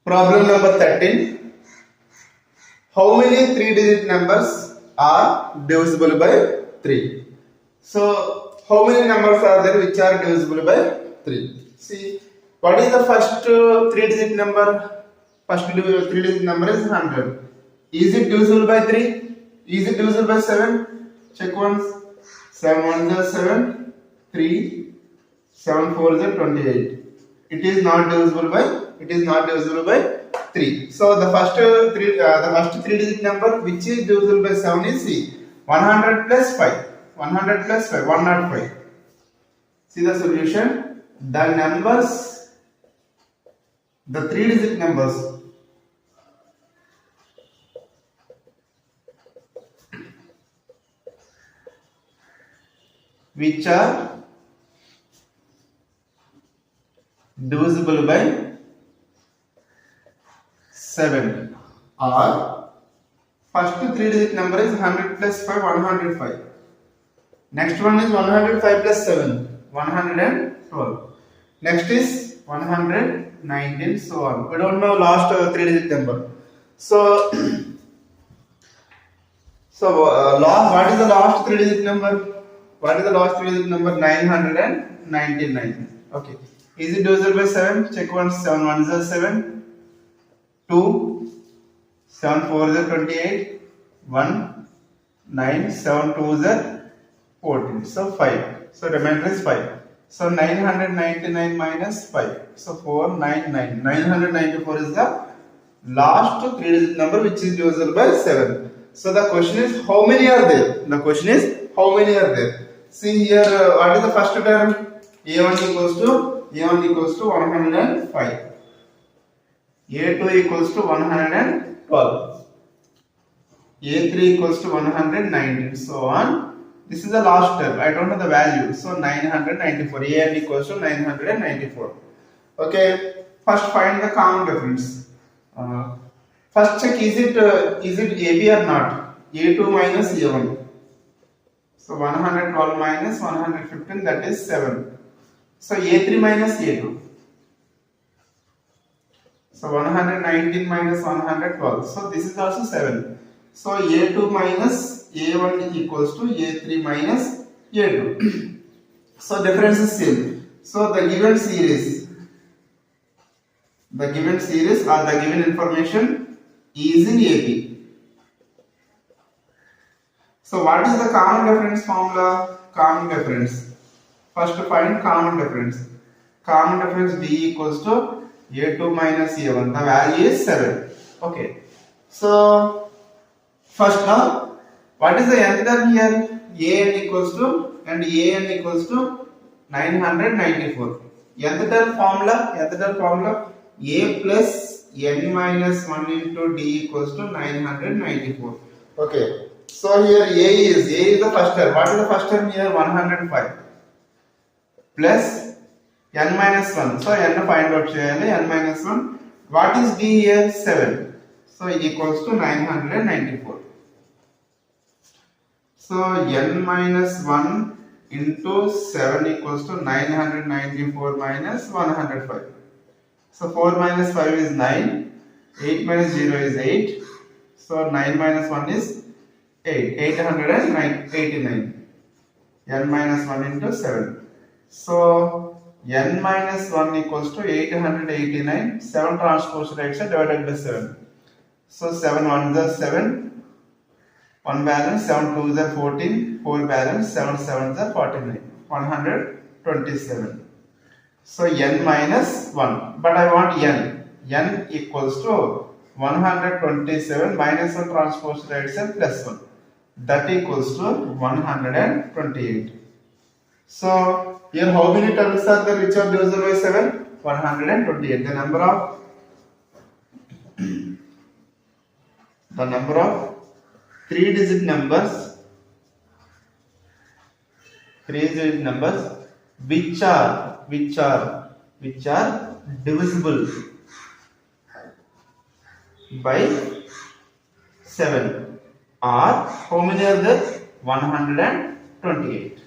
Problem number 13. How many 3-digit numbers are divisible by 3? So, how many numbers are there which are divisible by 3? See, what is the first 3-digit number? First 3-digit number is 100. Is it divisible by 3? Is it divisible by 7? Check once. 7 1s are 7, 3, 7 4s are 28. It is not divisible by 3. So the first three-digit number which is divisible by 7 is C. 100 plus 5. 100 plus 5. 105. See the solution. The numbers, the 3-digit numbers which are divisible by 7 are, first 3-digit number is 100 plus 5, 105. Next one is 105 plus 7, 112. Next is 119, so on. We don't know last 3-digit number. So what is the last 3-digit number? What is the last 3-digit number? 999. Okay. Is it divisible by 7? Check once. 7 1s are 7. 2. 7 4s are 28. 1. 9. 7 2s are 14. So 5. So remainder is 5. So 999 minus 5. So 499. 994 is the last 3-digit number which is divisible by 7. So the question is how many are there? The question is how many are there? See here, what is the first term? A1 equals to 105. A2 equals to 112. A3 equals to 119. So on. This is the last term. I don't know the value. So 994. A equals to 994. Okay. First find the common difference. First check is it AB or not? A2 minus A1. So 112 minus 115, that is 7. So A3 minus A2. So 119 minus 112. So this is also 7. So A2 minus A1 equals to A3 minus A2. So difference is same. So the given series or the given information is in AP. So what is the common difference formula? Common difference. First find common difference. Common difference D equals to A2 minus A1. The value is 7. Okay. So first now, what is the nth term here? An equals to 994. Nth term formula A plus n minus 1 into D equals to 994. Okay. So here A is the first term. What is the first term here? 105 plus n minus 1. So n find out cheyali, n minus 1. What is D here? 7. So it equals to 994. So n minus 1 into 7 equals to 994 minus 105. So 4 minus 5 is 9. 8 minus 0 is 8. So 9 minus 1 is 8. 889. N minus 1 into 7. So n minus 1 equals to 889. 7 transpose right side divided by 7. So 7 1s are 7. 1 balance. 7 2s are 14. 4 balance. 7 7s are 49. 127. So n minus 1. But I want n. N equals to 127 minus 1 transpose right side plus 1. That equals to 128. So here how many terms are there which are divisible by 7? 128. The number of 3-digit numbers which are divisible by 7 are, how many are there? 128.